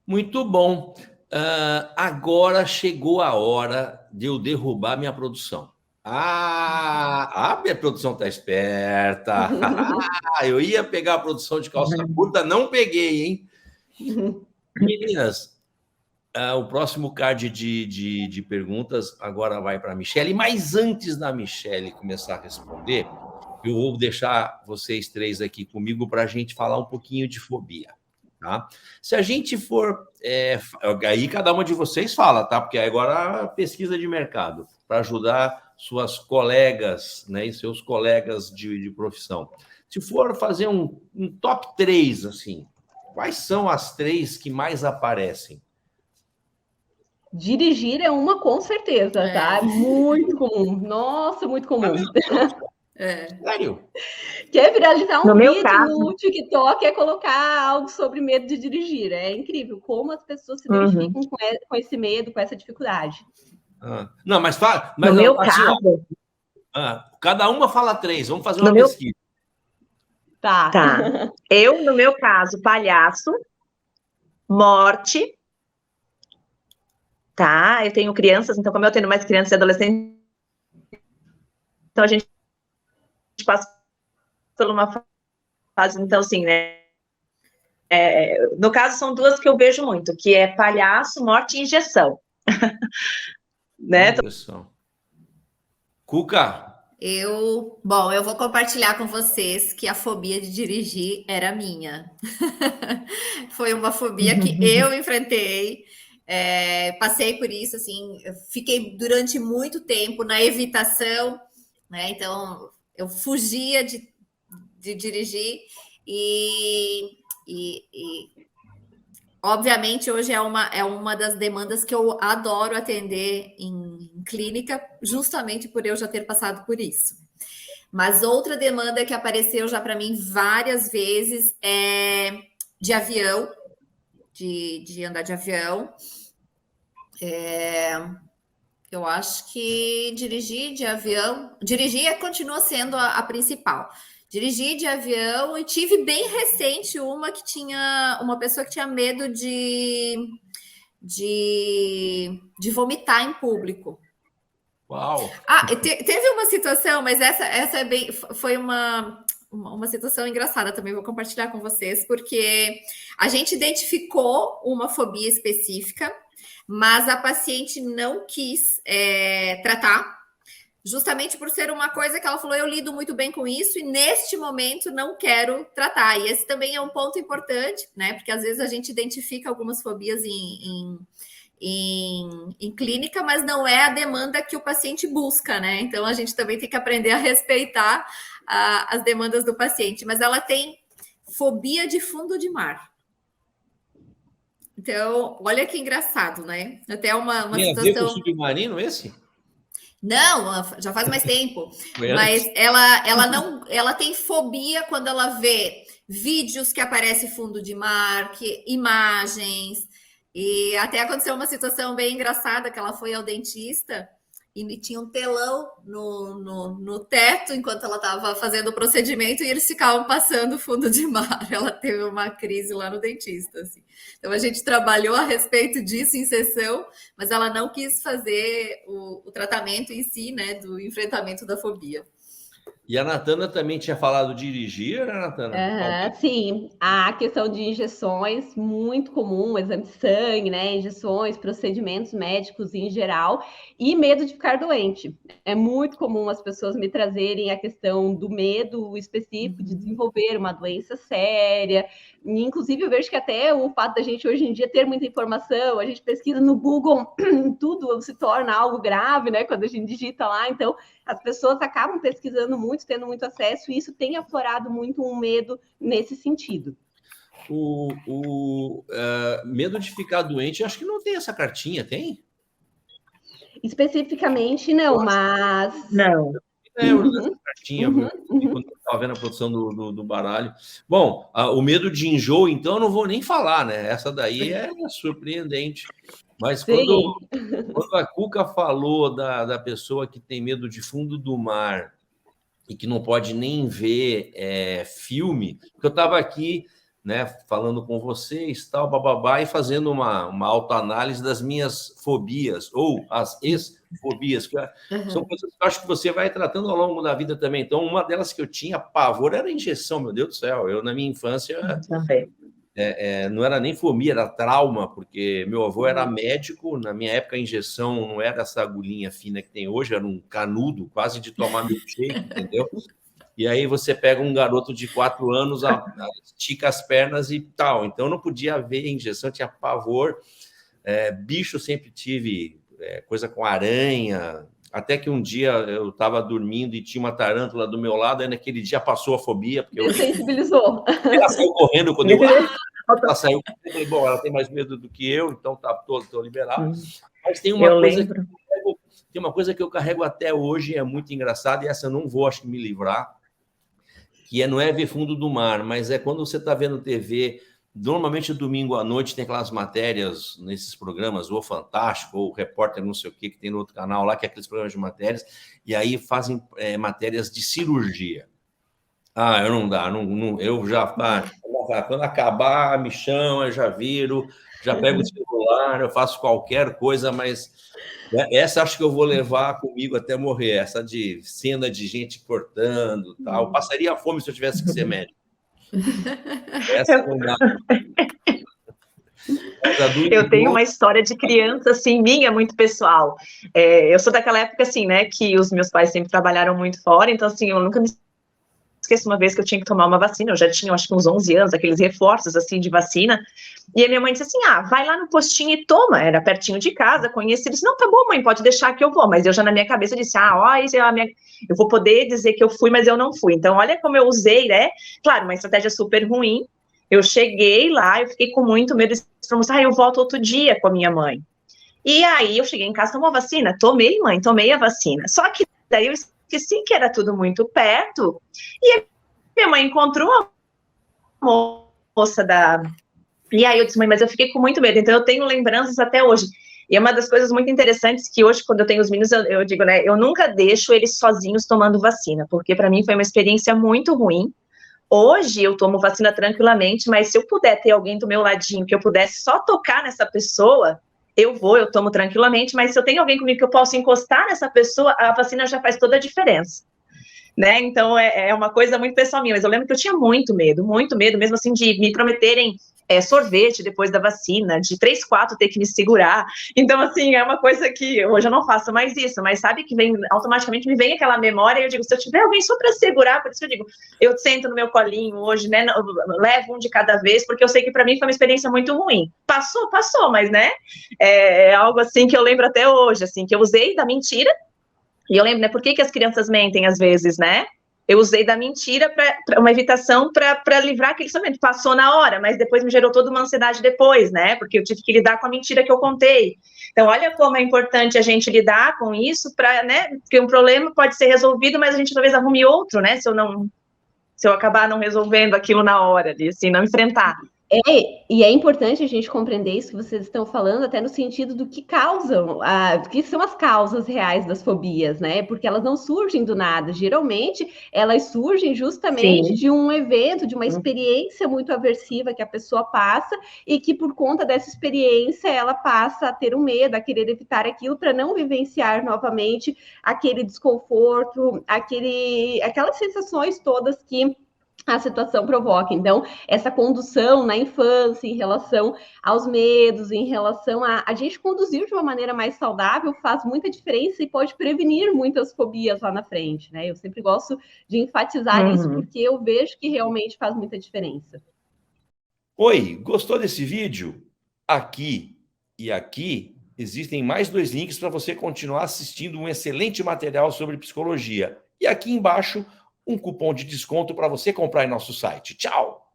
Muito bom. Agora chegou a hora de eu derrubar minha produção. Minha produção está esperta. Eu ia pegar a produção de calça curta, não peguei, hein? Meninas, o próximo card de perguntas agora vai para a Michele, mas antes da Michele começar a responder, eu vou deixar vocês três aqui comigo para a gente falar um pouquinho de fobia. Tá? Se a gente for... aí cada uma de vocês fala, tá? Porque agora a pesquisa de mercado, para ajudar suas colegas, né, e seus colegas de profissão. Se for fazer um top 3, assim, quais são as 3 que mais aparecem? Dirigir é uma, com certeza, tá? Muito comum. Nossa, muito comum. Sério? Quer viralizar um vídeo no TikTok, é colocar algo sobre medo de dirigir. É incrível como as pessoas se identificam com esse medo, com essa dificuldade. Não, mas fala. No meu caso. Cada uma fala 3. Vamos fazer uma pesquisa. Tá. Eu, no meu caso, palhaço, morte. Tá? Eu tenho crianças, então, como eu tenho mais crianças e adolescentes, então a gente passa por uma fase, então, assim, né? No caso, são 2 que eu vejo muito, que é palhaço, morte e injeção. Né? Injeção. Cuca? Eu vou compartilhar com vocês que a fobia de dirigir era minha. Foi uma fobia que eu enfrentei. Passei por isso, assim, eu fiquei durante muito tempo na evitação, né? Então, eu fugia de dirigir e obviamente, hoje é uma das demandas que eu adoro atender em clínica, justamente por eu já ter passado por isso. Mas outra demanda que apareceu já para mim várias vezes é de avião, de andar de avião. Eu acho que dirigir continua sendo a principal. Dirigi de avião e tive bem recente uma pessoa que tinha medo de vomitar em público. Uau! Teve uma situação, mas essa foi uma situação engraçada também, vou compartilhar com vocês, porque a gente identificou uma fobia específica, mas a paciente não quis tratar, justamente por ser uma coisa que ela falou, eu lido muito bem com isso e neste momento não quero tratar. E esse também é um ponto importante, né? Porque às vezes a gente identifica algumas fobias em clínica, mas não é a demanda que o paciente busca, né? Então a gente também tem que aprender a respeitar as demandas do paciente. Mas ela tem fobia de fundo de mar. Então, olha que engraçado, né? Até uma Tem situação... a ver com o submarino esse? Não, já faz mais tempo. Mas ela tem fobia quando ela vê vídeos que aparece fundo de mar, imagens. E até aconteceu uma situação bem engraçada que ela foi ao dentista e tinha um telão no teto enquanto ela estava fazendo o procedimento e eles ficavam passando fundo de mar. Ela teve uma crise lá no dentista, assim. Então, a gente trabalhou a respeito disso em sessão, mas ela não quis fazer o tratamento em si, né, do enfrentamento da fobia. E a Natana também tinha falado dirigir, né, Natana? Sim, a questão de injeções, muito comum, exame de sangue, né? Injeções, procedimentos médicos em geral, e medo de ficar doente. É muito comum as pessoas me trazerem a questão do medo específico de desenvolver uma doença séria. E, inclusive, eu vejo que até o fato da gente hoje em dia ter muita informação, a gente pesquisa no Google, tudo se torna algo grave, né? Quando a gente digita lá, então as pessoas acabam pesquisando muito, tendo muito acesso, e isso tem aflorado muito um medo nesse sentido. Medo de ficar doente, acho que não tem essa cartinha, tem? Especificamente, não, mas... Não. Eu essa cartinha, quando eu estava vendo a produção do baralho. Bom, o medo de enjoo, então, eu não vou nem falar, né? Essa daí é surpreendente. Mas quando a Cuca falou da pessoa que tem medo de fundo do mar e que não pode nem ver filme, porque eu estava aqui né, falando com vocês, tal, bababá, e fazendo uma autoanálise das minhas fobias, ou as ex-fobias, que são coisas que eu acho que você vai tratando ao longo da vida também. Então, uma delas que eu tinha pavor era a injeção, meu Deus do céu. Eu, na minha infância, não era nem fobia, era trauma, porque meu avô era médico, na minha época a injeção não era essa agulhinha fina que tem hoje, era um canudo, quase de tomar milkshake, entendeu? E aí você pega um garoto de 4 anos, estica as pernas e tal. Então, não podia haver injeção, tinha pavor. Bicho sempre tive, coisa com aranha. Até que um dia eu estava dormindo e tinha uma tarântula do meu lado, e naquele dia passou a fobia. Porque eu sensibilizou. Ela saiu correndo quando eu... Ela saiu correndo, eu falei, bom, ela tem mais medo do que eu, então estou liberado. Mas tem uma coisa que eu carrego até hoje, é muito engraçado, e essa eu não vou, acho que, me livrar, que não é ver fundo do mar, mas é quando você está vendo TV, normalmente domingo à noite tem aquelas matérias nesses programas, ou Fantástico, ou Repórter não sei o que tem no outro canal lá, que é aqueles programas de matérias, e aí fazem matérias de cirurgia. Eu não dá, eu já... quando acabar, me chama, eu já viro, já pego o celular, eu faço qualquer coisa, mas... Essa acho que eu vou levar comigo até morrer, essa de cena de gente cortando, tal. Eu passaria fome se eu tivesse que ser médico. Essa não dá. Eu tenho uma história de criança, assim, minha, muito pessoal. Eu sou daquela época, assim, né, que os meus pais sempre trabalharam muito fora, então, assim, eu nunca me esqueço uma vez que eu tinha que tomar uma vacina, eu já tinha, acho que uns 11 anos, aqueles reforços, assim, de vacina, e a minha mãe disse assim, vai lá no postinho e toma, era pertinho de casa, conheci, disse, não, tá bom, mãe, pode deixar que eu vou, mas eu já na minha cabeça disse, eu vou poder dizer que eu fui, mas eu não fui, então olha como eu usei, né, claro, uma estratégia super ruim, eu cheguei lá, eu fiquei com muito medo, eu volto outro dia com a minha mãe, e aí eu cheguei em casa, tomou a vacina? Tomei, mãe, tomei a vacina, só que daí eu esqueci que era tudo muito perto, e minha mãe encontrou uma moça e aí eu disse, mãe, mas eu fiquei com muito medo, então eu tenho lembranças até hoje, e é uma das coisas muito interessantes que hoje, quando eu tenho os meninos, eu digo, né, eu nunca deixo eles sozinhos tomando vacina, porque para mim foi uma experiência muito ruim. Hoje eu tomo vacina tranquilamente, mas se eu puder ter alguém do meu ladinho, que eu pudesse só tocar nessa pessoa, eu tomo tranquilamente, mas se eu tenho alguém comigo que eu posso encostar nessa pessoa, a vacina já faz toda a diferença, né? Então, é uma coisa muito pessoal minha, mas eu lembro que eu tinha muito medo mesmo assim, de me prometerem sorvete depois da vacina, de 3, 4 ter que me segurar. Então, assim, é uma coisa que hoje eu não faço mais isso, mas sabe que automaticamente me vem aquela memória e eu digo, se eu tiver alguém só para segurar, por isso eu digo, eu sento no meu colinho hoje, né, levo um de cada vez, porque eu sei que para mim foi uma experiência muito ruim. Passou, mas, né, é algo assim que eu lembro até hoje, assim, que eu usei da mentira, e eu lembro, né, por que as crianças mentem às vezes, né? Eu usei da mentira para uma evitação para livrar aquele momento. Passou na hora, mas depois me gerou toda uma ansiedade depois, né? Porque eu tive que lidar com a mentira que eu contei. Então, olha como é importante a gente lidar com isso, né? Porque um problema pode ser resolvido, mas a gente talvez arrume outro, né? Se eu acabar não resolvendo aquilo na hora, assim, não enfrentar. E é importante a gente compreender isso que vocês estão falando, até no sentido do que causam, do que são as causas reais das fobias, né? Porque elas não surgem do nada. Geralmente, elas surgem justamente de um evento, de uma experiência muito aversiva que a pessoa passa e que, por conta dessa experiência, ela passa a ter um medo, a querer evitar aquilo para não vivenciar novamente aquele desconforto, aquelas sensações todas que a situação provoca. Então, essa condução na infância em relação aos medos, em relação a gente conduzir de uma maneira mais saudável faz muita diferença e pode prevenir muitas fobias lá na frente, né? Eu sempre gosto de enfatizar isso porque eu vejo que realmente faz muita diferença. Oi, gostou desse vídeo? Aqui e aqui existem mais 2 links para você continuar assistindo um excelente material sobre psicologia. E aqui embaixo, um cupom de desconto para você comprar em nosso site. Tchau!